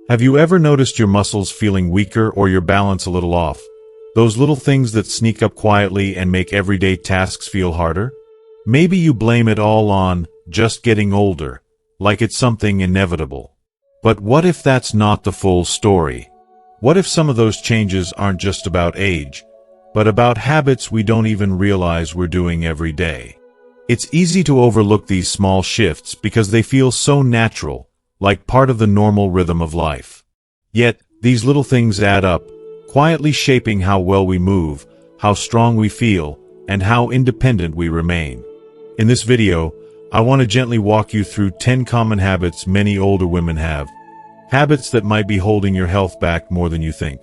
Have you ever noticed your muscles feeling weaker or your balance a little off? Those little things that sneak up quietly and make everyday tasks feel harder? Maybe you blame it all on just getting older, like it's something inevitable. But what if that's not the full story? What if some of those changes aren't just about age, but about habits we don't even realize we're doing every day? It's easy to overlook these small shifts because they feel so natural, like part of the normal rhythm of life. Yet, these little things add up, quietly shaping how well we move, how strong we feel, and how independent we remain. In this video, I want to gently walk you through 10 common habits many older women have. Habits that might be holding your health back more than you think.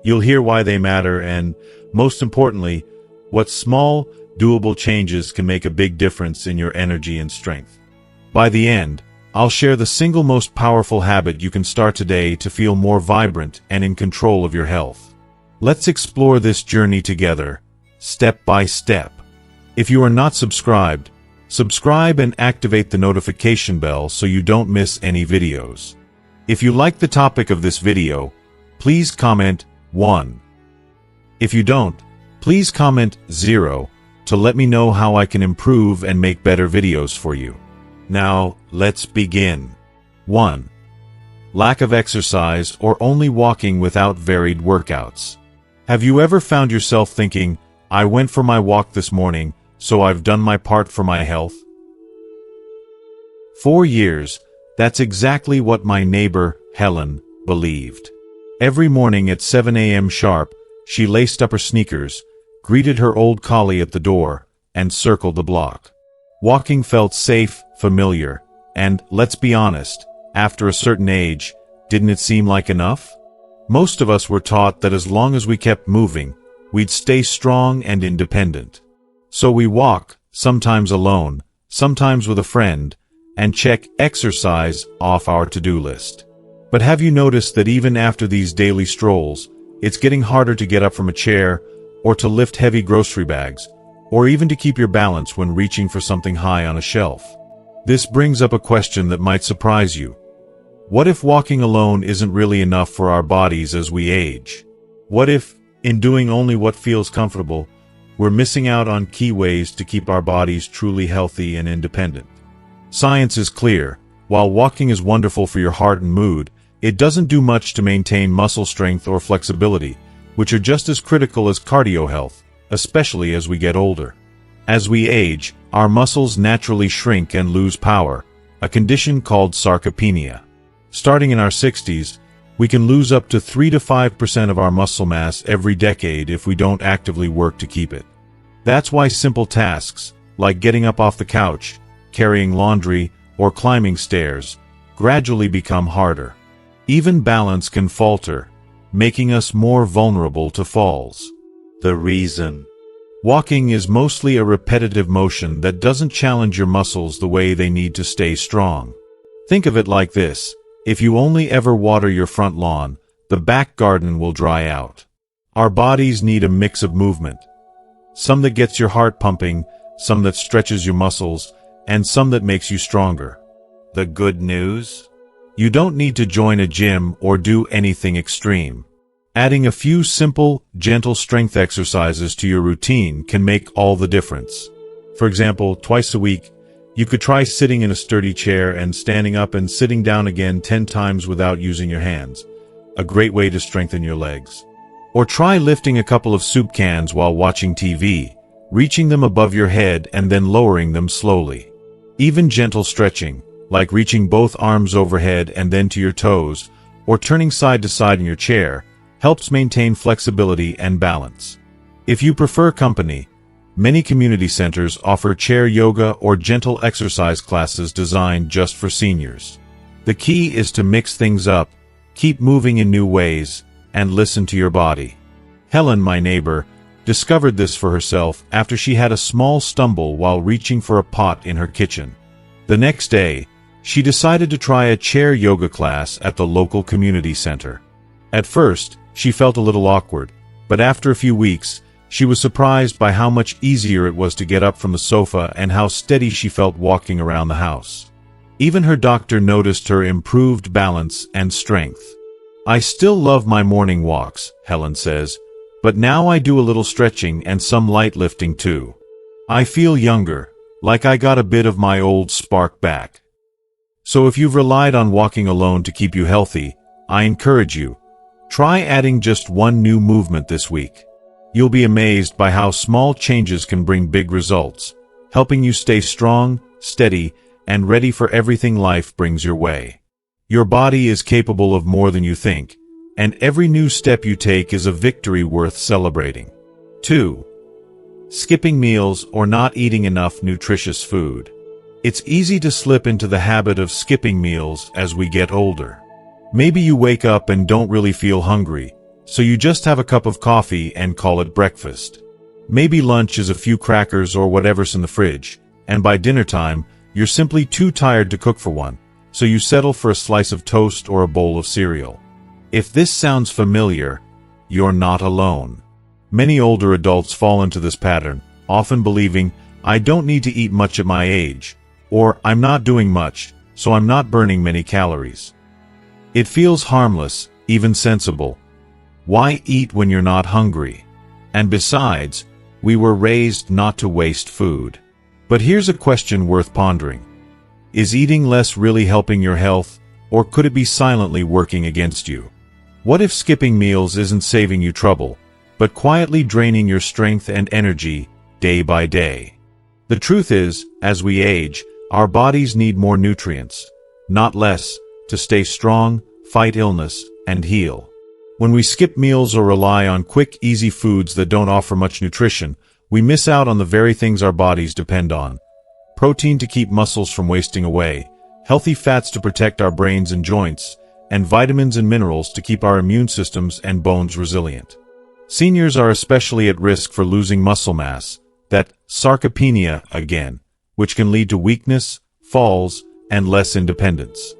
You'll hear why they matter and, most importantly, what small, doable changes can make a big difference in your energy and strength. By the end, I'll share the single most powerful habit you can start today to feel more vibrant and in control of your health. Let's explore this journey together, step by step. If you are not subscribed, subscribe and activate the notification bell so you don't miss any videos. If you like the topic of this video, please comment 1. If you don't, please comment 0 to let me know how I can improve and make better videos for you. Now, let's begin. 1. Lack of exercise or only walking without varied workouts. Have you ever found yourself thinking, I went for my walk this morning, so I've done my part for my health? For years, that's exactly what my neighbor, Helen, believed. Every morning at 7 a.m. sharp, she laced up her sneakers, greeted her old collie at the door, and circled the block. Walking felt safe, familiar, and, let's be honest, after a certain age, didn't it seem like enough? Most of us were taught that as long as we kept moving, we'd stay strong and independent. So we walk, sometimes alone, sometimes with a friend, and check exercise off our to-do list. But have you noticed that even after these daily strolls, it's getting harder to get up from a chair, or to lift heavy grocery bags, or even to keep your balance when reaching for something high on a shelf? This brings up a question that might surprise you. What if walking alone isn't really enough for our bodies as we age? What if, in doing only what feels comfortable, we're missing out on key ways to keep our bodies truly healthy and independent? Science is clear. While walking is wonderful for your heart and mood, it doesn't do much to maintain muscle strength or flexibility, which are just as critical as cardio health, especially as we get older. As we age, our muscles naturally shrink and lose power, a condition called sarcopenia. Starting in our 60s, we can lose up to 3 to 5% of our muscle mass every decade if we don't actively work to keep it. That's why simple tasks, like getting up off the couch, carrying laundry, or climbing stairs, gradually become harder. Even balance can falter, making us more vulnerable to falls. The reason: walking is mostly a repetitive motion that doesn't challenge your muscles the way they need to stay strong. Think of it like this: if you only ever water your front lawn, the back garden will dry out. Our bodies need a mix of movement. Some that gets your heart pumping, some that stretches your muscles, and some that makes you stronger. The good news? You don't need to join a gym or do anything extreme. Adding a few simple, gentle strength exercises to your routine can make all the difference. For example, twice a week, you could try sitting in a sturdy chair and standing up and sitting down again 10 times without using your hands. A great way to strengthen your legs. Or try lifting a couple of soup cans while watching TV, reaching them above your head and then lowering them slowly. Even gentle stretching, like reaching both arms overhead and then to your toes, or turning side to side in your chair, helps maintain flexibility and balance. If you prefer company, many community centers offer chair yoga or gentle exercise classes designed just for seniors. The key is to mix things up, keep moving in new ways, and listen to your body. Helen, my neighbor, discovered this for herself after she had a small stumble while reaching for a pot in her kitchen. The next day, she decided to try a chair yoga class at the local community center. At first, she felt a little awkward, but after a few weeks, she was surprised by how much easier it was to get up from the sofa and how steady she felt walking around the house. Even her doctor noticed her improved balance and strength. I still love my morning walks, Helen says, but now I do a little stretching and some light lifting too. I feel younger, like I got a bit of my old spark back. So if you've relied on walking alone to keep you healthy, I encourage you, try adding just one new movement this week. You'll be amazed by how small changes can bring big results, helping you stay strong, steady, and ready for everything life brings your way. Your body is capable of more than you think, and every new step you take is a victory worth celebrating. 2. Skipping meals or not eating enough nutritious food. It's easy to slip into the habit of skipping meals as we get older. Maybe you wake up and don't really feel hungry, so you just have a cup of coffee and call it breakfast. Maybe lunch is a few crackers or whatever's in the fridge, and by dinner time, you're simply too tired to cook for one, so you settle for a slice of toast or a bowl of cereal. If this sounds familiar, you're not alone. Many older adults fall into this pattern, often believing, I don't need to eat much at my age, or I'm not doing much, so I'm not burning many calories. It feels harmless, even sensible. Why eat when you're not hungry? And besides, we were raised not to waste food. But here's a question worth pondering. Is eating less really helping your health, or could it be silently working against you? What if skipping meals isn't saving you trouble, but quietly draining your strength and energy day by day? The truth is, as we age, our bodies need more nutrients, not less, to stay strong, fight illness, and heal. When we skip meals or rely on quick, easy foods that don't offer much nutrition, we miss out on the very things our bodies depend on. Protein to keep muscles from wasting away, healthy fats to protect our brains and joints, and vitamins and minerals to keep our immune systems and bones resilient. Seniors are especially at risk for losing muscle mass, that sarcopenia again, which can lead to weakness, falls, and less independence.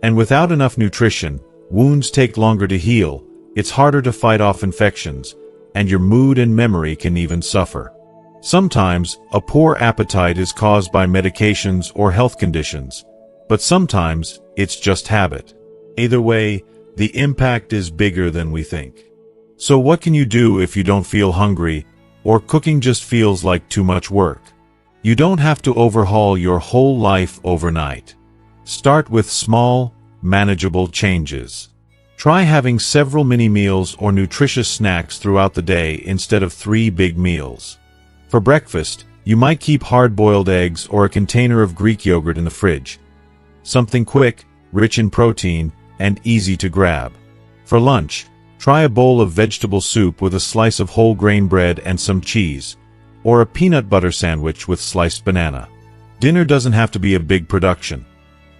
And without enough nutrition, wounds take longer to heal, it's harder to fight off infections, and your mood and memory can even suffer. Sometimes, a poor appetite is caused by medications or health conditions, but sometimes, it's just habit. Either way, the impact is bigger than we think. So what can you do if you don't feel hungry, or cooking just feels like too much work? You don't have to overhaul your whole life overnight. Start with small, manageable changes. Try having several mini meals or nutritious snacks throughout the day instead of 3 big meals. For breakfast, you might keep hard-boiled eggs or a container of Greek yogurt in the fridge. Something quick, rich in protein, and easy to grab. For lunch, try a bowl of vegetable soup with a slice of whole grain bread and some cheese, or a peanut butter sandwich with sliced banana. Dinner doesn't have to be a big production.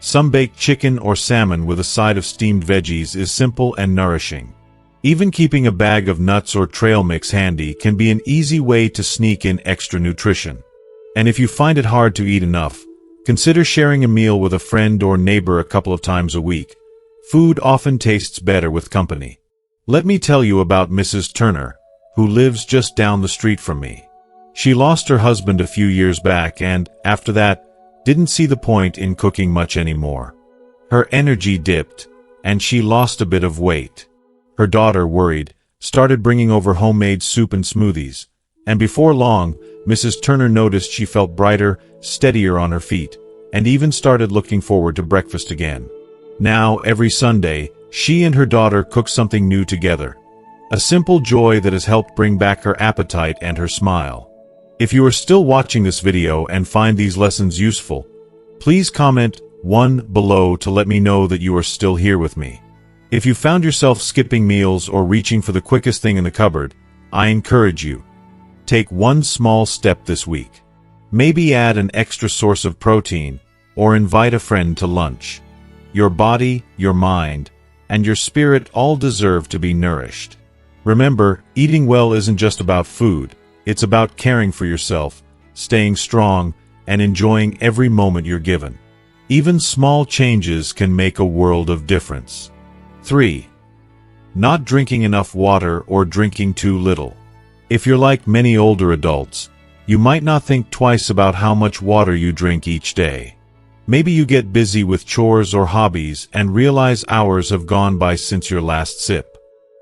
Some baked chicken or salmon with a side of steamed veggies is simple and nourishing. Even keeping a bag of nuts or trail mix handy can be an easy way to sneak in extra nutrition. And if you find it hard to eat enough, consider sharing a meal with a friend or neighbor a couple of times a week. Food often tastes better with company. Let me tell you about Mrs. Turner, who lives just down the street from me. She lost her husband a few years back and, after that, didn't see the point in cooking much anymore. Her energy dipped, and she lost a bit of weight. Her daughter, worried, started bringing over homemade soup and smoothies, and before long, Mrs. Turner noticed she felt brighter, steadier on her feet, and even started looking forward to breakfast again. Now, every Sunday, she and her daughter cook something new together. A simple joy that has helped bring back her appetite and her smile. If you are still watching this video and find these lessons useful, please comment 1 below to let me know that you are still here with me. If you found yourself skipping meals or reaching for the quickest thing in the cupboard, I encourage you. Take one small step this week. Maybe add an extra source of protein, or invite a friend to lunch. Your body, your mind, and your spirit all deserve to be nourished. Remember, eating well isn't just about food. It's about caring for yourself, staying strong, and enjoying every moment you're given. Even small changes can make a world of difference. 3. Not drinking enough water or drinking too little. If you're like many older adults, you might not think twice about how much water you drink each day. Maybe you get busy with chores or hobbies and realize hours have gone by since your last sip.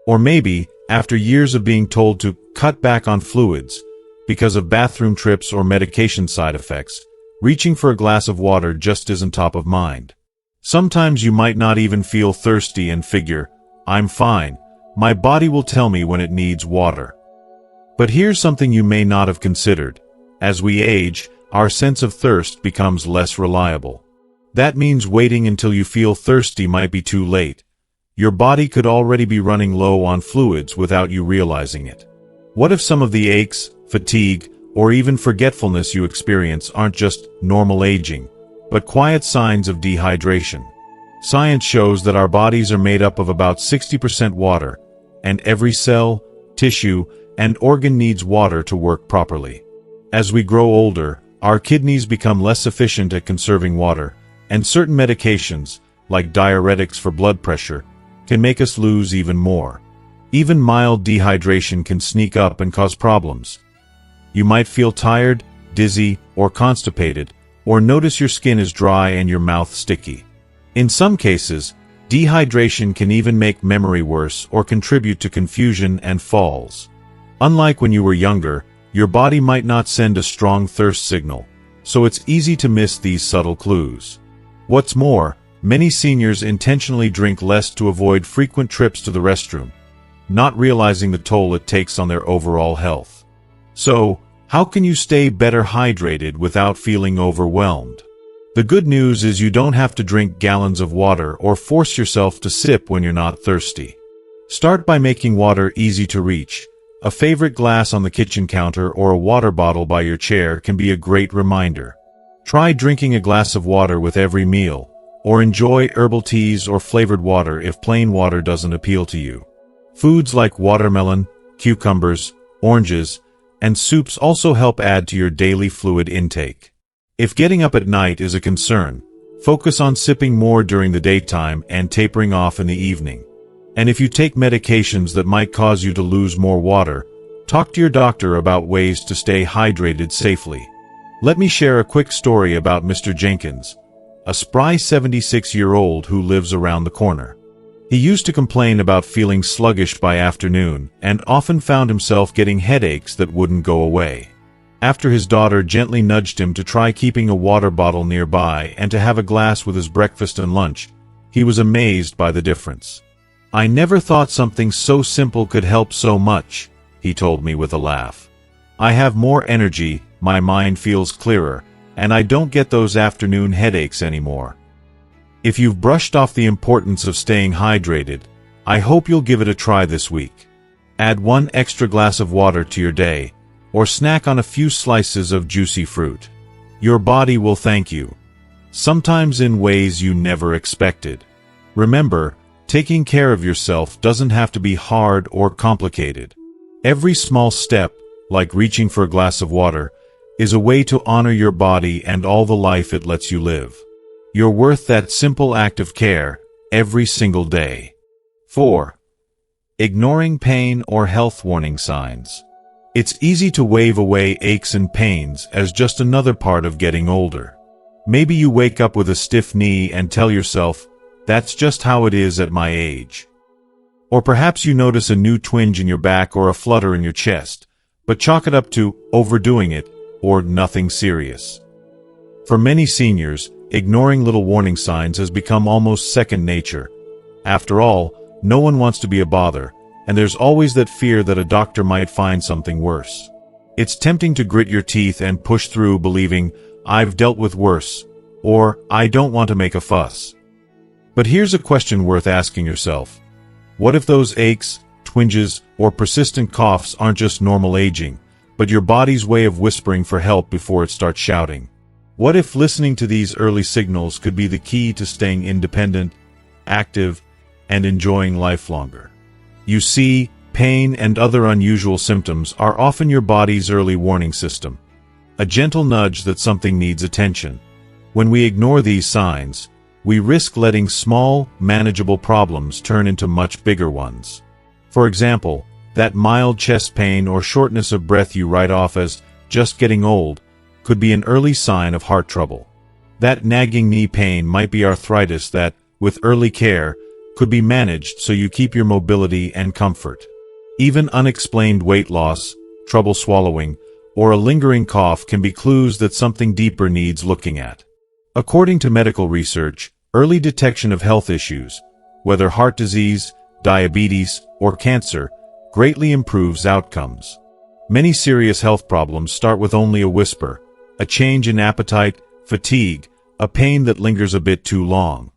Or maybe, after years of being told to cut back on fluids because of bathroom trips or medication side effects, reaching for a glass of water just isn't top of mind. Sometimes you might not even feel thirsty and figure, I'm fine, my body will tell me when it needs water. But here's something you may not have considered. As we age, our sense of thirst becomes less reliable. That means waiting until you feel thirsty might be too late. Your body could already be running low on fluids without you realizing it. What if some of the aches, fatigue, or even forgetfulness you experience aren't just normal aging, but quiet signs of dehydration? Science shows that our bodies are made up of about 60% water, and every cell, tissue, and organ needs water to work properly. As we grow older, our kidneys become less efficient at conserving water, and certain medications, like diuretics for blood pressure, can make us lose even more. Even mild dehydration can sneak up and cause problems. You might feel tired, dizzy, or constipated, or notice your skin is dry and your mouth sticky. In some cases, dehydration can even make memory worse or contribute to confusion and falls. Unlike when you were younger, your body might not send a strong thirst signal, so it's easy to miss these subtle clues. What's more, many seniors intentionally drink less to avoid frequent trips to the restroom, not realizing the toll it takes on their overall health. So, how can you stay better hydrated without feeling overwhelmed? The good news is you don't have to drink gallons of water or force yourself to sip when you're not thirsty. Start by making water easy to reach. A favorite glass on the kitchen counter or a water bottle by your chair can be a great reminder. Try drinking a glass of water with every meal, or enjoy herbal teas or flavored water if plain water doesn't appeal to you. Foods like watermelon, cucumbers, oranges, and soups also help add to your daily fluid intake. If getting up at night is a concern, focus on sipping more during the daytime and tapering off in the evening. And if you take medications that might cause you to lose more water, talk to your doctor about ways to stay hydrated safely. Let me share a quick story about Mr. Jenkins, a spry 76-year-old who lives around the corner. He used to complain about feeling sluggish by afternoon and often found himself getting headaches that wouldn't go away. After his daughter gently nudged him to try keeping a water bottle nearby and to have a glass with his breakfast and lunch, he was amazed by the difference. I never thought something so simple could help so much, he told me with a laugh. I have more energy, my mind feels clearer, and I don't get those afternoon headaches anymore. If you've brushed off the importance of staying hydrated, I hope you'll give it a try this week. Add one extra glass of water to your day, or snack on a few slices of juicy fruit. Your body will thank you, sometimes in ways you never expected. Remember, taking care of yourself doesn't have to be hard or complicated. Every small step, like reaching for a glass of water, is a way to honor your body and all the life it lets you live. You're worth that simple act of care, every single day. 4. Ignoring pain or health warning signs. It's easy to wave away aches and pains as just another part of getting older. Maybe you wake up with a stiff knee and tell yourself, that's just how it is at my age. Or perhaps you notice a new twinge in your back or a flutter in your chest, but chalk it up to overdoing it or nothing serious. For many seniors, ignoring little warning signs has become almost second nature. After all, no one wants to be a bother, and there's always that fear that a doctor might find something worse. It's tempting to grit your teeth and push through believing, I've dealt with worse, or I don't want to make a fuss. But here's a question worth asking yourself. What if those aches, twinges, or persistent coughs aren't just normal aging, but your body's way of whispering for help before it starts shouting? What if listening to these early signals could be the key to staying independent, active, and enjoying life longer? You see, pain and other unusual symptoms are often your body's early warning system, a gentle nudge that something needs attention. When we ignore these signs, we risk letting small, manageable problems turn into much bigger ones. For example, that mild chest pain or shortness of breath you write off as just getting old could be an early sign of heart trouble. That nagging knee pain might be arthritis that, with early care, could be managed so you keep your mobility and comfort. Even unexplained weight loss, trouble swallowing, or a lingering cough can be clues that something deeper needs looking at. According to medical research, early detection of health issues, whether heart disease, diabetes, or cancer, greatly improves outcomes. Many serious health problems start with only a whisper, a change in appetite, fatigue, a pain that lingers a bit too long.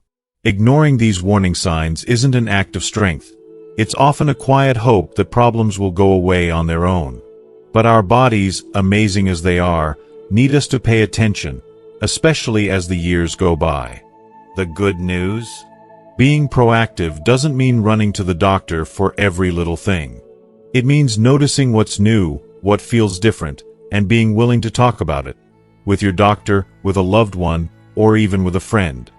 Ignoring these warning signs isn't an act of strength. It's often a quiet hope that problems will go away on their own. But our bodies, amazing as they are, need us to pay attention, especially as the years go by. The good news? Being proactive doesn't mean running to the doctor for every little thing. It means noticing what's new, what feels different, and being willing to talk about it. With your doctor, with a loved one, or even with a friend.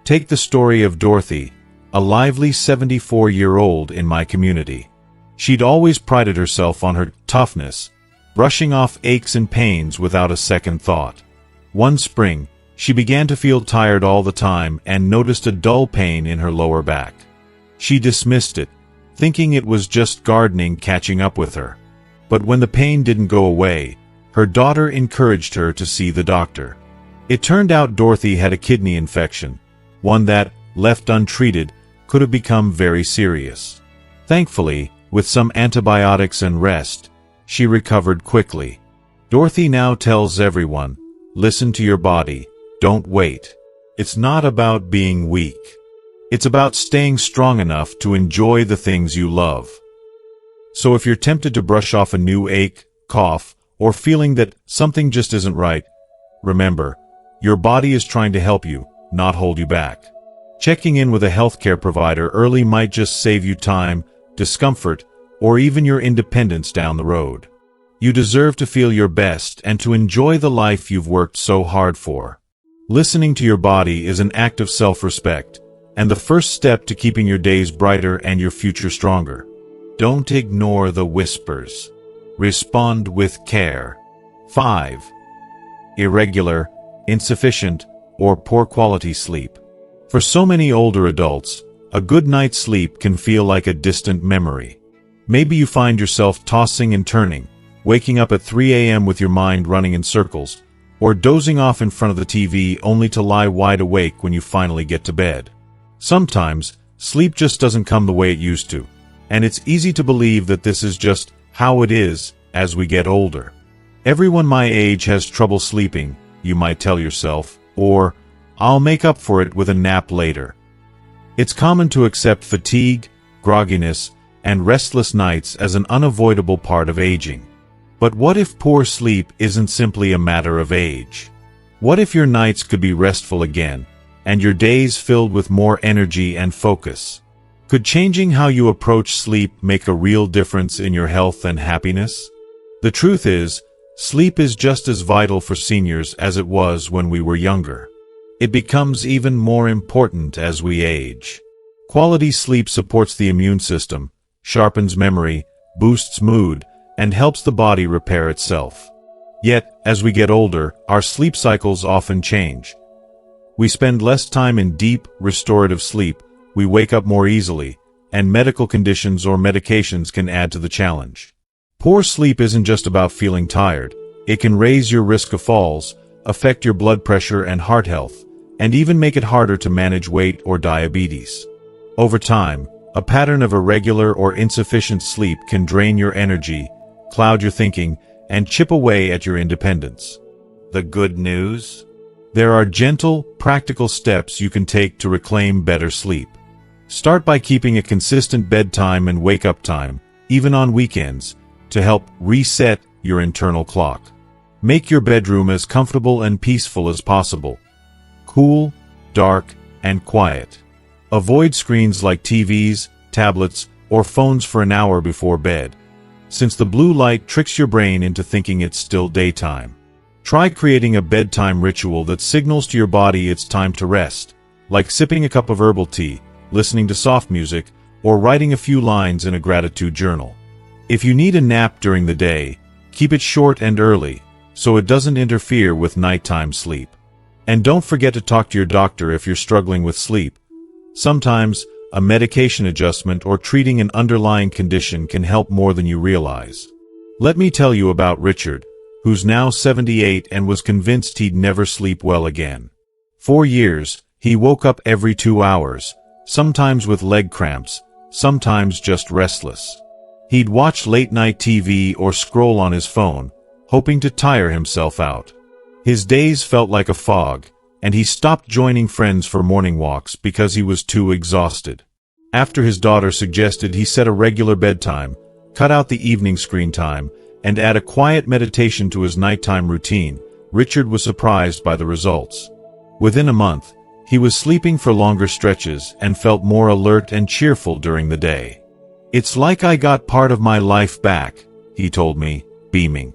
Take the story of Dorothy, a lively 74-year-old in my community. She'd always prided herself on her toughness, brushing off aches and pains without a second thought. One spring, she began to feel tired all the time and noticed a dull pain in her lower back. She dismissed it, thinking it was just gardening catching up with her. But when the pain didn't go away, her daughter encouraged her to see the doctor. It turned out Dorothy had a kidney infection, one that, left untreated, could have become very serious. Thankfully, with some antibiotics and rest, she recovered quickly. Dorothy now tells everyone, listen to your body, don't wait. It's not about being weak. It's about staying strong enough to enjoy the things you love. So if you're tempted to brush off a new ache, cough, or feeling that something just isn't right, remember, your body is trying to help you, not hold you back. Checking in with a healthcare provider early might just save you time, discomfort, or even your independence down the road. You deserve to feel your best and to enjoy the life you've worked so hard for. Listening to your body is an act of self-respect, and the first step to keeping your days brighter and your future stronger. Don't ignore the whispers. Respond with care. 5. Irregular, insufficient, or poor quality sleep. For so many older adults, a good night's sleep can feel like a distant memory. Maybe you find yourself tossing and turning, waking up at 3 a.m. with your mind running in circles, or dozing off in front of the TV only to lie wide awake when you finally get to bed. Sometimes, sleep just doesn't come the way it used to, and it's easy to believe that this is just how it is as we get older. Everyone my age has trouble sleeping, you might tell yourself, or, I'll make up for it with a nap later. It's common to accept fatigue, grogginess, and restless nights as an unavoidable part of aging. But what if poor sleep isn't simply a matter of age? What if your nights could be restful again, and your days filled with more energy and focus? Could changing how you approach sleep make a real difference in your health and happiness? The truth is, sleep is just as vital for seniors as it was when we were younger. It becomes even more important as we age. Quality sleep supports the immune system, sharpens memory, boosts mood, and helps the body repair itself. Yet, as we get older, our sleep cycles often change. We spend less time in deep, restorative sleep, we wake up more easily, and medical conditions or medications can add to the challenge. Poor sleep isn't just about feeling tired. It can raise your risk of falls, affect your blood pressure and heart health, and even make it harder to manage weight or diabetes. Over time, a pattern of irregular or insufficient sleep can drain your energy, cloud your thinking, and chip away at your independence. The good news? There are gentle, practical steps you can take to reclaim better sleep. Start by keeping a consistent bedtime and wake-up time, even on weekends, to help reset your internal clock. Make your bedroom as comfortable and peaceful as possible. Cool, dark, and quiet. Avoid screens like TVs, tablets, or phones for an hour before bed, since the blue light tricks your brain into thinking it's still daytime. Try creating a bedtime ritual that signals to your body it's time to rest, like sipping a cup of herbal tea, listening to soft music, or writing a few lines in a gratitude journal. If you need a nap during the day, keep it short and early, so it doesn't interfere with nighttime sleep. And don't forget to talk to your doctor if you're struggling with sleep. Sometimes, a medication adjustment or treating an underlying condition can help more than you realize. Let me tell you about Richard, who's now 78 and was convinced he'd never sleep well again. For years, he woke up every 2 hours, sometimes with leg cramps, sometimes just restless. He'd watch late-night TV or scroll on his phone, hoping to tire himself out. His days felt like a fog, and he stopped joining friends for morning walks because he was too exhausted. After his daughter suggested he set a regular bedtime, cut out the evening screen time, and add a quiet meditation to his nighttime routine, Richard was surprised by the results. Within a month, he was sleeping for longer stretches and felt more alert and cheerful during the day. "It's like I got part of my life back," he told me, beaming.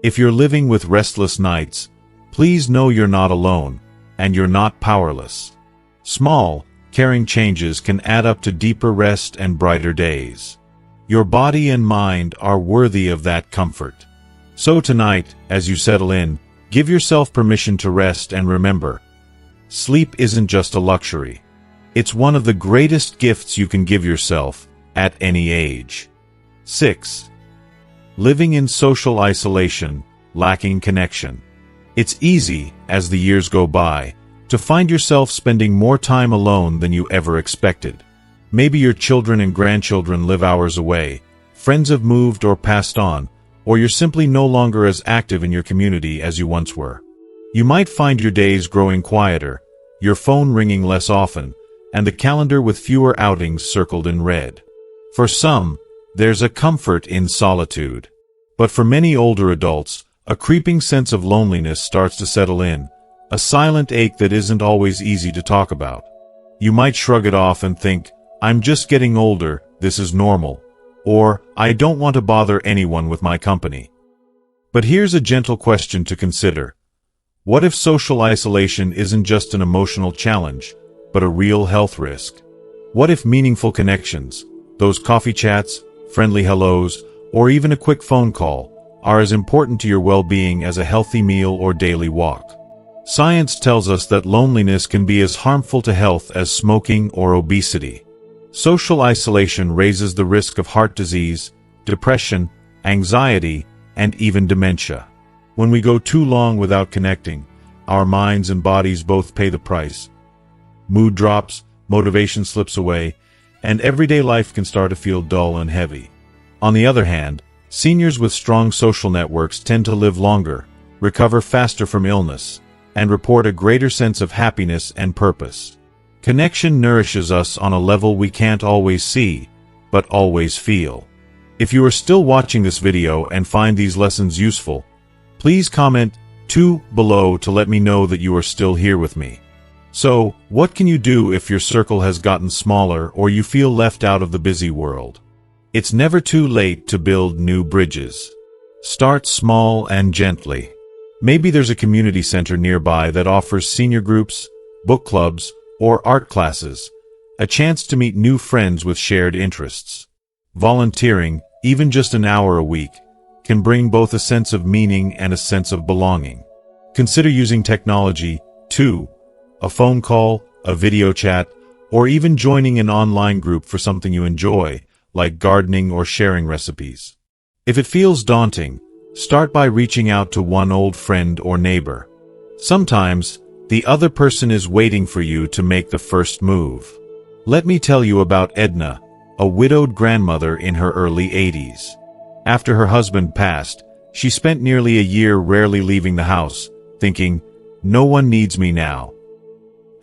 If you're living with restless nights, please know you're not alone, and you're not powerless. Small, caring changes can add up to deeper rest and brighter days. Your body and mind are worthy of that comfort. So tonight, as you settle in, give yourself permission to rest and remember, sleep isn't just a luxury. It's one of the greatest gifts you can give yourself, at any age. 6. Living in social isolation, lacking connection. It's easy, as the years go by, to find yourself spending more time alone than you ever expected. Maybe your children and grandchildren live hours away, friends have moved or passed on, or you're simply no longer as active in your community as you once were. You might find your days growing quieter, your phone ringing less often, and the calendar with fewer outings circled in red. For some, there's a comfort in solitude. But for many older adults, a creeping sense of loneliness starts to settle in, a silent ache that isn't always easy to talk about. You might shrug it off and think, "I'm just getting older, this is normal," or "I don't want to bother anyone with my company." But here's a gentle question to consider. What if social isolation isn't just an emotional challenge, but a real health risk? What if meaningful connections, those coffee chats, friendly hellos, or even a quick phone call, are as important to your well-being as a healthy meal or daily walk? Science tells us that loneliness can be as harmful to health as smoking or obesity. Social isolation raises the risk of heart disease, depression, anxiety, and even dementia. When we go too long without connecting, our minds and bodies both pay the price. Mood drops, motivation slips away, and everyday life can start to feel dull and heavy. On the other hand, seniors with strong social networks tend to live longer, recover faster from illness, and report a greater sense of happiness and purpose. Connection nourishes us on a level we can't always see, but always feel. If you are still watching this video and find these lessons useful, please comment 2 below to let me know that you are still here with me. So, what can you do if your circle has gotten smaller or you feel left out of the busy world? It's never too late to build new bridges. Start small and gently. Maybe there's a community center nearby that offers senior groups, book clubs, or art classes, a chance to meet new friends with shared interests. Volunteering, even just an hour a week, can bring both a sense of meaning and a sense of belonging. Consider using technology, too, a phone call, a video chat, or even joining an online group for something you enjoy, like gardening or sharing recipes. If it feels daunting, start by reaching out to one old friend or neighbor. Sometimes, the other person is waiting for you to make the first move. Let me tell you about Edna, a widowed grandmother in her early 80s. After her husband passed, she spent nearly a year rarely leaving the house, thinking, "No one needs me now."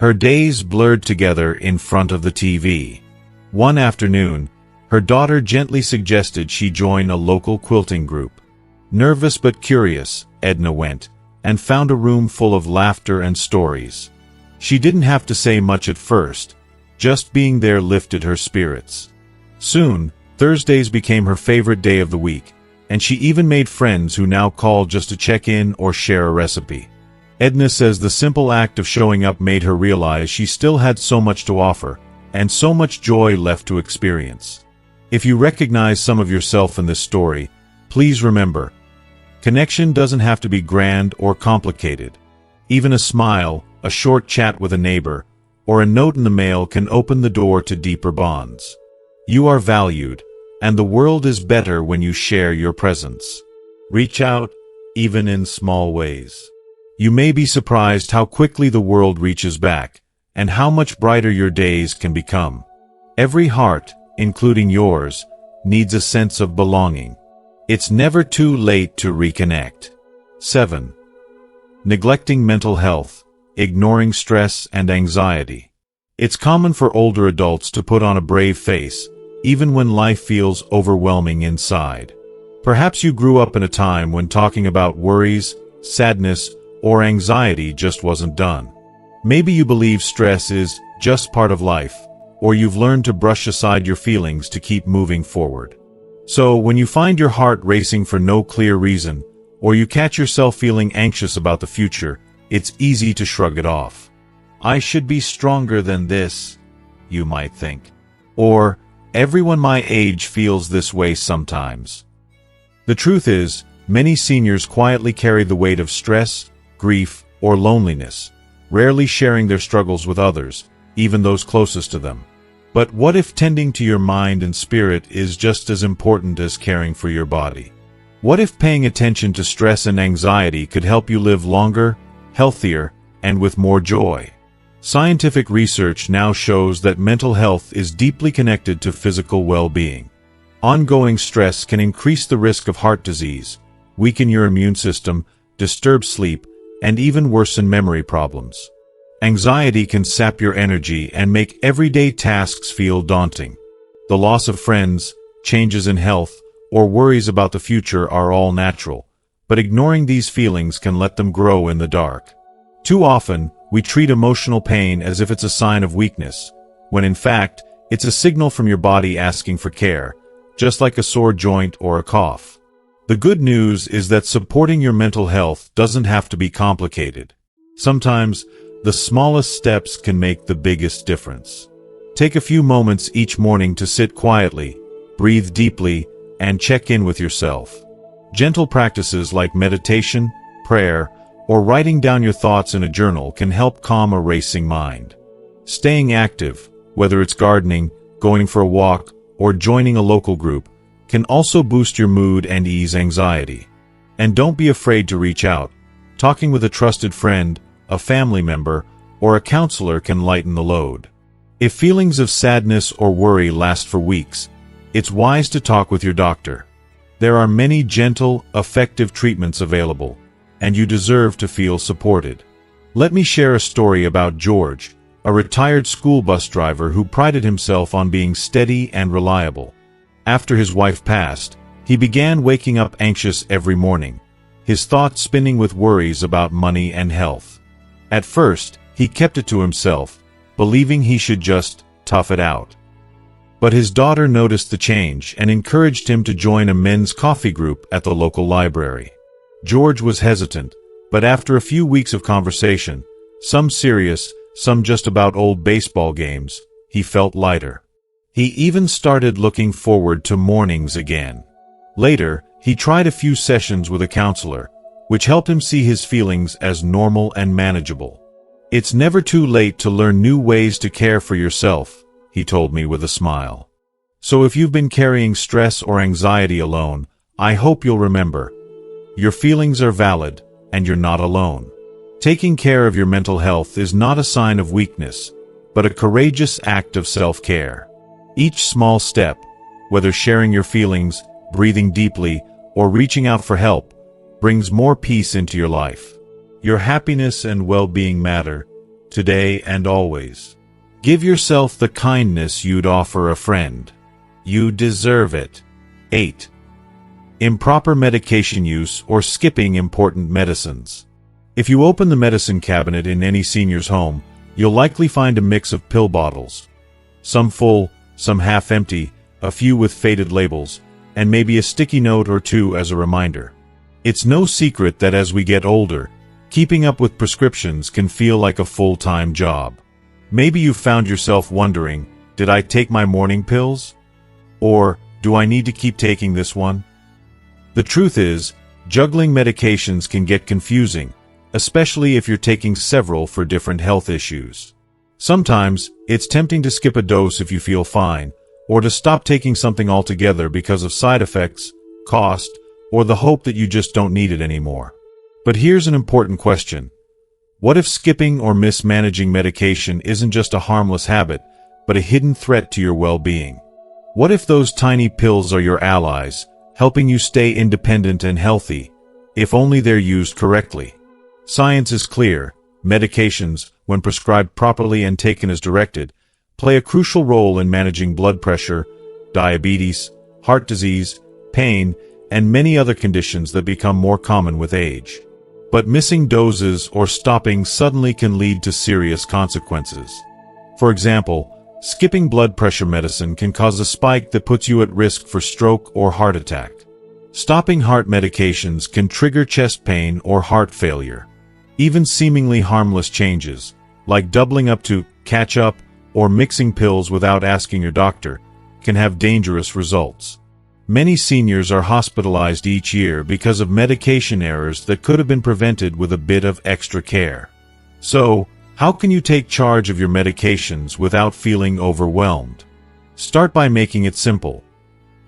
Her days blurred together in front of the TV. One afternoon, her daughter gently suggested she join a local quilting group. Nervous but curious, Edna went, and found a room full of laughter and stories. She didn't have to say much at first, just being there lifted her spirits. Soon, Thursdays became her favorite day of the week, and she even made friends who now called just to check in or share a recipe. Edna says the simple act of showing up made her realize she still had so much to offer, and so much joy left to experience. If you recognize some of yourself in this story, please remember, connection doesn't have to be grand or complicated. Even a smile, a short chat with a neighbor, or a note in the mail can open the door to deeper bonds. You are valued, and the world is better when you share your presence. Reach out, even in small ways. You may be surprised how quickly the world reaches back, and how much brighter your days can become. Every heart, including yours, needs a sense of belonging. It's never too late to reconnect. 7. Neglecting mental health, ignoring stress and anxiety. It's common for older adults to put on a brave face, even when life feels overwhelming inside. Perhaps you grew up in a time when talking about worries, sadness, or anxiety just wasn't done. Maybe you believe stress is just part of life, or you've learned to brush aside your feelings to keep moving forward. So, when you find your heart racing for no clear reason, or you catch yourself feeling anxious about the future, it's easy to shrug it off. I should be stronger than this, you might think. Or, everyone my age feels this way sometimes. The truth is, many seniors quietly carry the weight of stress, grief, or loneliness, rarely sharing their struggles with others, even those closest to them. But what if tending to your mind and spirit is just as important as caring for your body? What if paying attention to stress and anxiety could help you live longer, healthier, and with more joy? Scientific research now shows that mental health is deeply connected to physical well-being. Ongoing stress can increase the risk of heart disease, weaken your immune system, disturb sleep, and even worsen memory problems. Anxiety can sap your energy and make everyday tasks feel daunting. The loss of friends, changes in health, or worries about the future are all natural, but ignoring these feelings can let them grow in the dark. Too often, we treat emotional pain as if it's a sign of weakness, when in fact, it's a signal from your body asking for care, just like a sore joint or a cough. The good news is that supporting your mental health doesn't have to be complicated. Sometimes, the smallest steps can make the biggest difference. Take a few moments each morning to sit quietly, breathe deeply, and check in with yourself. Gentle practices like meditation, prayer, or writing down your thoughts in a journal can help calm a racing mind. Staying active, whether it's gardening, going for a walk, or joining a local group, can also boost your mood and ease anxiety. And don't be afraid to reach out. Talking with a trusted friend, a family member, or a counselor can lighten the load. If feelings of sadness or worry last for weeks, it's wise to talk with your doctor. There are many gentle, effective treatments available, and you deserve to feel supported. Let me share a story about George, a retired school bus driver who prided himself on being steady and reliable. After his wife passed, he began waking up anxious every morning, his thoughts spinning with worries about money and health. At first, he kept it to himself, believing he should just tough it out. But his daughter noticed the change and encouraged him to join a men's coffee group at the local library. George was hesitant, but after a few weeks of conversation, some serious, some just about old baseball games, he felt lighter. He even started looking forward to mornings again. Later, he tried a few sessions with a counselor, which helped him see his feelings as normal and manageable. It's never too late to learn new ways to care for yourself, he told me with a smile. So if you've been carrying stress or anxiety alone, I hope you'll remember, your feelings are valid, and you're not alone. Taking care of your mental health is not a sign of weakness, but a courageous act of self-care. Each small step, whether sharing your feelings, breathing deeply, or reaching out for help, brings more peace into your life. Your happiness and well-being matter, today and always. Give yourself the kindness you'd offer a friend. You deserve it. 8. Improper medication use or skipping important medicines. If you open the medicine cabinet in any senior's home, you'll likely find a mix of pill bottles. Some full, some half-empty, a few with faded labels, and maybe a sticky note or two as a reminder. It's no secret that as we get older, keeping up with prescriptions can feel like a full-time job. Maybe you've found yourself wondering, did I take my morning pills? Or, do I need to keep taking this one? The truth is, juggling medications can get confusing, especially if you're taking several for different health issues. Sometimes, it's tempting to skip a dose if you feel fine, or to stop taking something altogether because of side effects, cost, or the hope that you just don't need it anymore. But here's an important question. What if skipping or mismanaging medication isn't just a harmless habit, but a hidden threat to your well-being? What if those tiny pills are your allies, helping you stay independent and healthy, if only they're used correctly? Science is clear. Medications, when prescribed properly and taken as directed, play a crucial role in managing blood pressure, diabetes, heart disease, pain, and many other conditions that become more common with age. But missing doses or stopping suddenly can lead to serious consequences. For example, skipping blood pressure medicine can cause a spike that puts you at risk for stroke or heart attack. Stopping heart medications can trigger chest pain or heart failure. Even seemingly harmless changes, like doubling up to catch up or mixing pills without asking your doctor, can have dangerous results. Many seniors are hospitalized each year because of medication errors that could have been prevented with a bit of extra care. So, how can you take charge of your medications without feeling overwhelmed? Start by making it simple.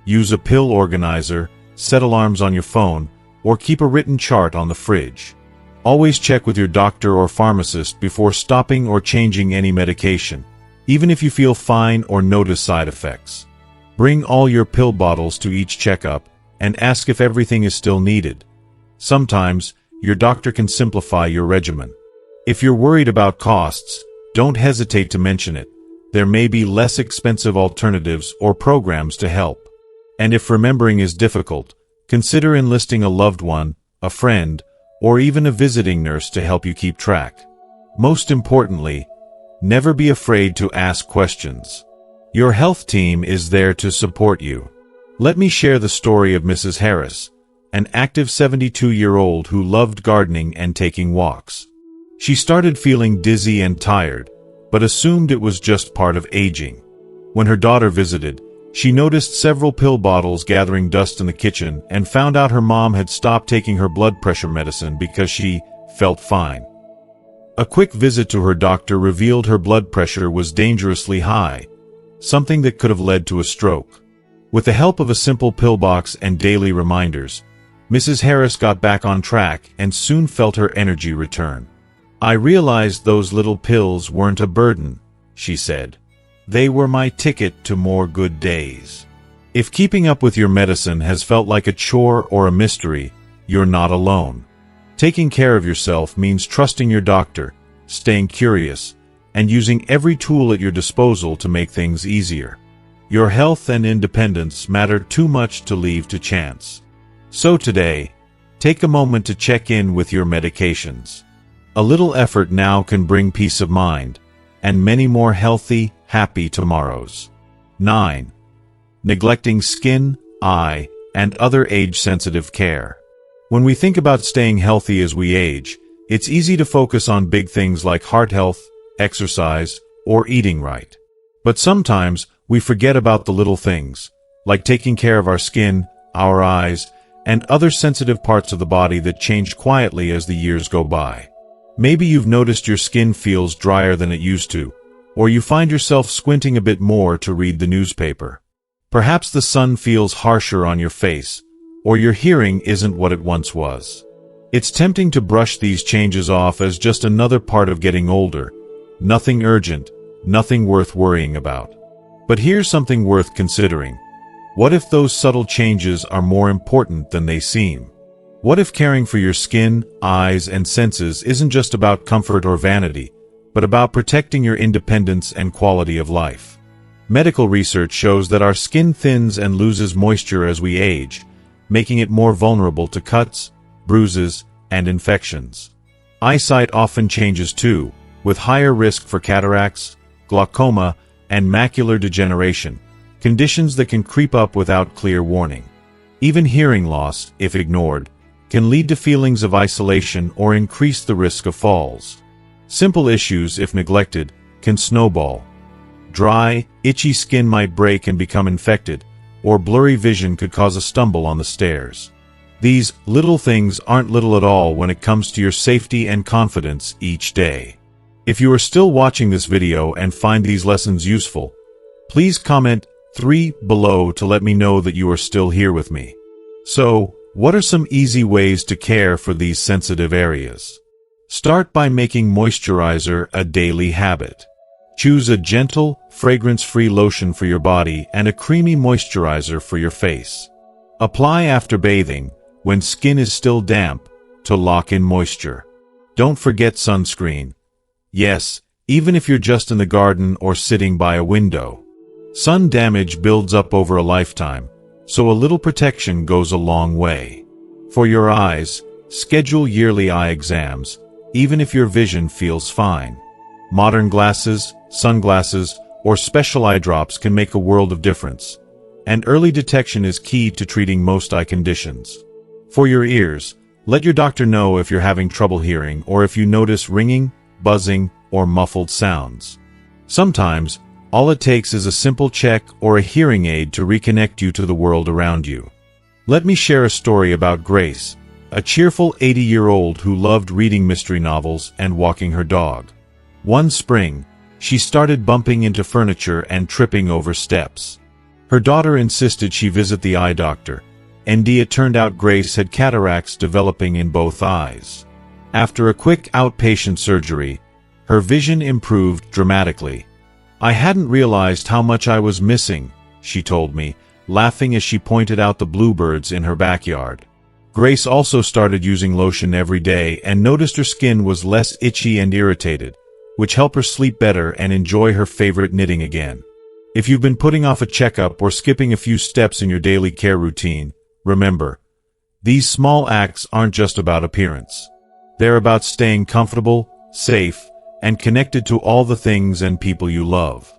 Use a pill organizer, set alarms on your phone, or keep a written chart on the fridge. Always check with your doctor or pharmacist before stopping or changing any medication, even if you feel fine or notice side effects. Bring all your pill bottles to each checkup and ask if everything is still needed. Sometimes, your doctor can simplify your regimen. If you're worried about costs, don't hesitate to mention it. There may be less expensive alternatives or programs to help. And if remembering is difficult, consider enlisting a loved one, a friend, or even a visiting nurse to help you keep track. Most importantly, never be afraid to ask questions. Your health team is there to support you. Let me share the story of Mrs. Harris, an active 72-year-old who loved gardening and taking walks. She started feeling dizzy and tired, but assumed it was just part of aging. When her daughter visited, she noticed several pill bottles gathering dust in the kitchen and found out her mom had stopped taking her blood pressure medicine because she felt fine. A quick visit to her doctor revealed her blood pressure was dangerously high, something that could have led to a stroke. With the help of a simple pill box and daily reminders, Mrs. Harris got back on track and soon felt her energy return. "I realized those little pills weren't a burden," she said. "They were my ticket to more good days." If keeping up with your medicine has felt like a chore or a mystery, you're not alone. Taking care of yourself means trusting your doctor, staying curious, and using every tool at your disposal to make things easier. Your health and independence matter too much to leave to chance. So today, take a moment to check in with your medications. A little effort now can bring peace of mind, and many more healthy, happy tomorrows. 9. Neglecting skin, eye, and other age-sensitive care. When we think about staying healthy as we age, it's easy to focus on big things like heart health, exercise, or eating right. But sometimes, we forget about the little things, like taking care of our skin, our eyes, and other sensitive parts of the body that change quietly as the years go by. Maybe you've noticed your skin feels drier than it used to, or you find yourself squinting a bit more to read the newspaper. Perhaps the sun feels harsher on your face, or your hearing isn't what it once was. It's tempting to brush these changes off as just another part of getting older. Nothing urgent, nothing worth worrying about. But here's something worth considering. What if those subtle changes are more important than they seem? What if caring for your skin, eyes, and senses isn't just about comfort or vanity, but about protecting your independence and quality of life? Medical research shows that our skin thins and loses moisture as we age, making it more vulnerable to cuts, bruises, and infections. Eyesight often changes too, with higher risk for cataracts, glaucoma, and macular degeneration, conditions that can creep up without clear warning. Even hearing loss, if ignored, can lead to feelings of isolation or increase the risk of falls. Simple issues, if neglected, can snowball. Dry, itchy skin might break and become infected, or blurry vision could cause a stumble on the stairs. These little things aren't little at all when it comes to your safety and confidence each day. If you are still watching this video and find these lessons useful, please comment 3 below to let me know that you are still here with me. So, what are some easy ways to care for these sensitive areas? Start by making moisturizer a daily habit. Choose a gentle, fragrance-free lotion for your body and a creamy moisturizer for your face. Apply after bathing, when skin is still damp, to lock in moisture. Don't forget sunscreen. Yes, even if you're just in the garden or sitting by a window. Sun damage builds up over a lifetime, so a little protection goes a long way. For your eyes, schedule yearly eye exams, even if your vision feels fine. Modern glasses, sunglasses, or special eye drops can make a world of difference, and early detection is key to treating most eye conditions. For your ears, let your doctor know if you're having trouble hearing or if you notice ringing, buzzing, or muffled sounds. Sometimes, all it takes is a simple check or a hearing aid to reconnect you to the world around you. Let me share a story about Grace, a cheerful 80-year-old who loved reading mystery novels and walking her dog. One spring, she started bumping into furniture and tripping over steps. Her daughter insisted she visit the eye doctor, and it turned out Grace had cataracts developing in both eyes. After a quick outpatient surgery, her vision improved dramatically. "I hadn't realized how much I was missing," she told me, laughing as she pointed out the bluebirds in her backyard. Grace also started using lotion every day and noticed her skin was less itchy and irritated, which helped her sleep better and enjoy her favorite knitting again. If you've been putting off a checkup or skipping a few steps in your daily care routine, remember, these small acts aren't just about appearance. They're about staying comfortable, safe, and connected to all the things and people you love.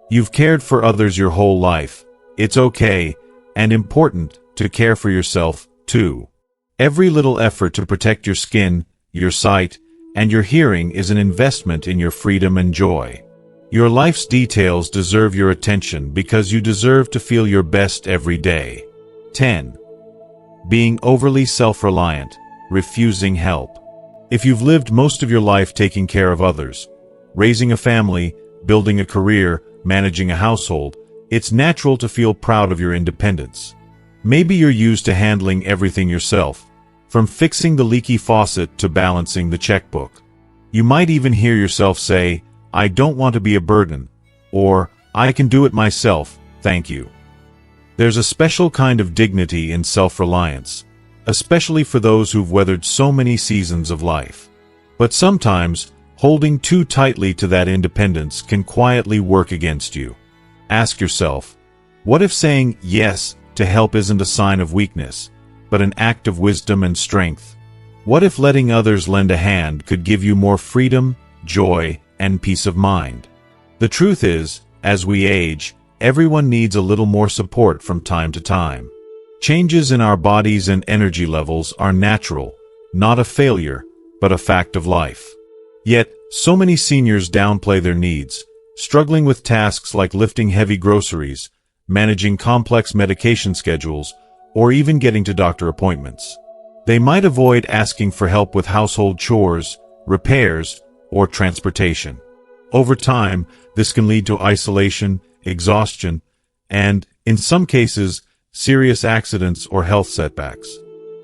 You've cared for others your whole life. It's okay, and important, to care for yourself, too. Every little effort to protect your skin, your sight, and your hearing is an investment in your freedom and joy. Your life's details deserve your attention because you deserve to feel your best every day. 10. Being overly self-reliant, refusing help. If you've lived most of your life taking care of others, raising a family, building a career, managing a household, it's natural to feel proud of your independence. Maybe you're used to handling everything yourself, from fixing the leaky faucet to balancing the checkbook. You might even hear yourself say, "I don't want to be a burden," or "I can do it myself, thank you." There's a special kind of dignity in self-reliance, especially for those who've weathered so many seasons of life. But sometimes, holding too tightly to that independence can quietly work against you. Ask yourself, what if saying yes to help isn't a sign of weakness, but an act of wisdom and strength? What if letting others lend a hand could give you more freedom, joy, and peace of mind? The truth is, as we age, everyone needs a little more support from time to time. Changes in our bodies and energy levels are natural, not a failure, but a fact of life. Yet, so many seniors downplay their needs, struggling with tasks like lifting heavy groceries, managing complex medication schedules, or even getting to doctor appointments. They might avoid asking for help with household chores, repairs, or transportation. Over time, this can lead to isolation, exhaustion, and, in some cases, serious accidents or health setbacks.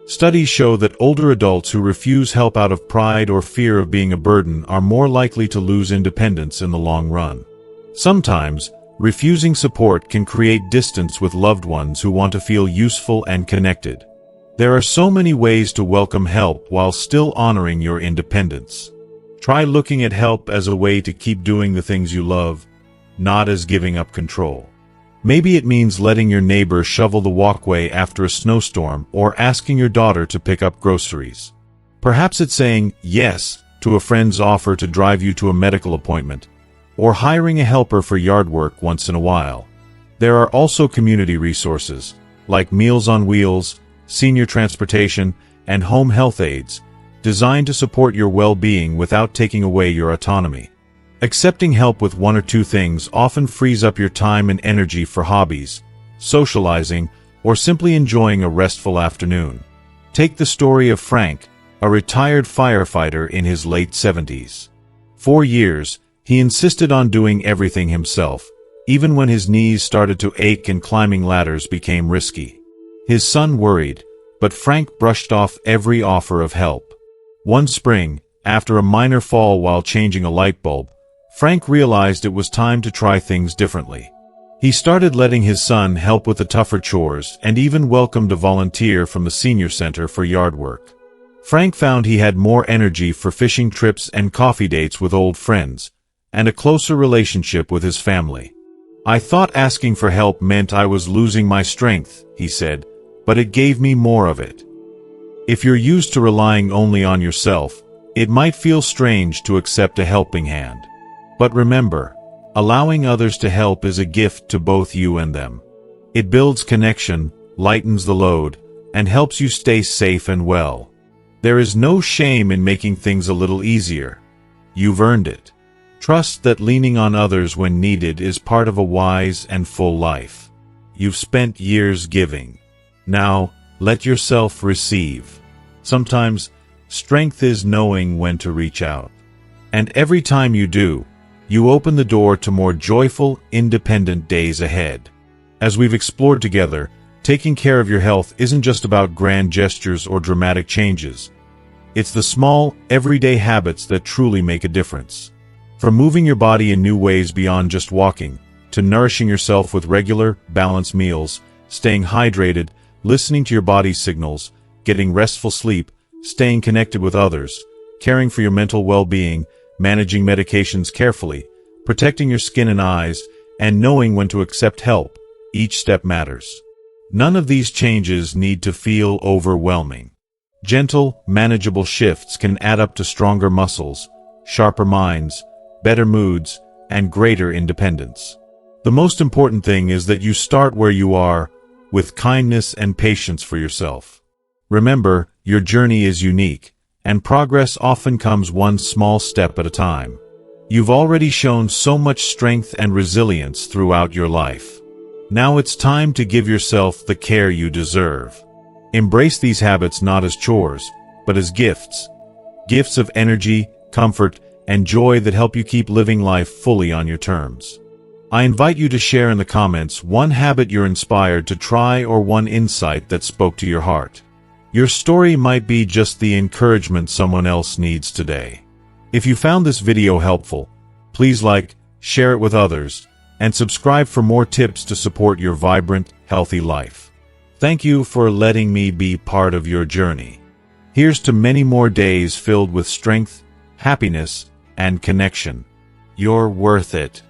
Studies show that older adults who refuse help out of pride or fear of being a burden are more likely to lose independence in the long run. Sometimes, refusing support can create distance with loved ones who want to feel useful and connected. There are so many ways to welcome help while still honoring your independence. Try looking at help as a way to keep doing the things you love, not as giving up control. Maybe it means letting your neighbor shovel the walkway after a snowstorm or asking your daughter to pick up groceries. Perhaps it's saying yes to a friend's offer to drive you to a medical appointment, or hiring a helper for yard work once in a while. There are also community resources, like Meals on Wheels, senior transportation, and home health aides, designed to support your well-being without taking away your autonomy. Accepting help with one or two things often frees up your time and energy for hobbies, socializing, or simply enjoying a restful afternoon. Take the story of Frank, a retired firefighter in his late 70s. For years, he insisted on doing everything himself, even when his knees started to ache and climbing ladders became risky. His son worried, but Frank brushed off every offer of help. One spring, after a minor fall while changing a light bulb, Frank realized it was time to try things differently. He started letting his son help with the tougher chores and even welcomed a volunteer from the senior center for yard work. Frank found he had more energy for fishing trips and coffee dates with old friends, and a closer relationship with his family. "I thought asking for help meant I was losing my strength," he said, "but it gave me more of it." If you're used to relying only on yourself, it might feel strange to accept a helping hand. But remember, allowing others to help is a gift to both you and them. It builds connection, lightens the load, and helps you stay safe and well. There is no shame in making things a little easier. You've earned it. Trust that leaning on others when needed is part of a wise and full life. You've spent years giving. Now, let yourself receive. Sometimes, strength is knowing when to reach out. And every time you do, you open the door to more joyful, independent days ahead. As we've explored together, taking care of your health isn't just about grand gestures or dramatic changes. It's the small, everyday habits that truly make a difference. From moving your body in new ways beyond just walking, to nourishing yourself with regular, balanced meals, staying hydrated, listening to your body's signals, getting restful sleep, staying connected with others, caring for your mental well-being, managing medications carefully, protecting your skin and eyes, and knowing when to accept help, each step matters. None of these changes need to feel overwhelming. Gentle, manageable shifts can add up to stronger muscles, sharper minds, better moods, and greater independence. The most important thing is that you start where you are, with kindness and patience for yourself. Remember, your journey is unique, and progress often comes one small step at a time. You've already shown so much strength and resilience throughout your life. Now it's time to give yourself the care you deserve. Embrace these habits not as chores, but as gifts. Gifts of energy, comfort, and joy that help you keep living life fully on your terms. I invite you to share in the comments one habit you're inspired to try or one insight that spoke to your heart. Your story might be just the encouragement someone else needs today. If you found this video helpful, please like, share it with others, and subscribe for more tips to support your vibrant, healthy life. Thank you for letting me be part of your journey. Here's to many more days filled with strength, happiness, and connection. You're worth it.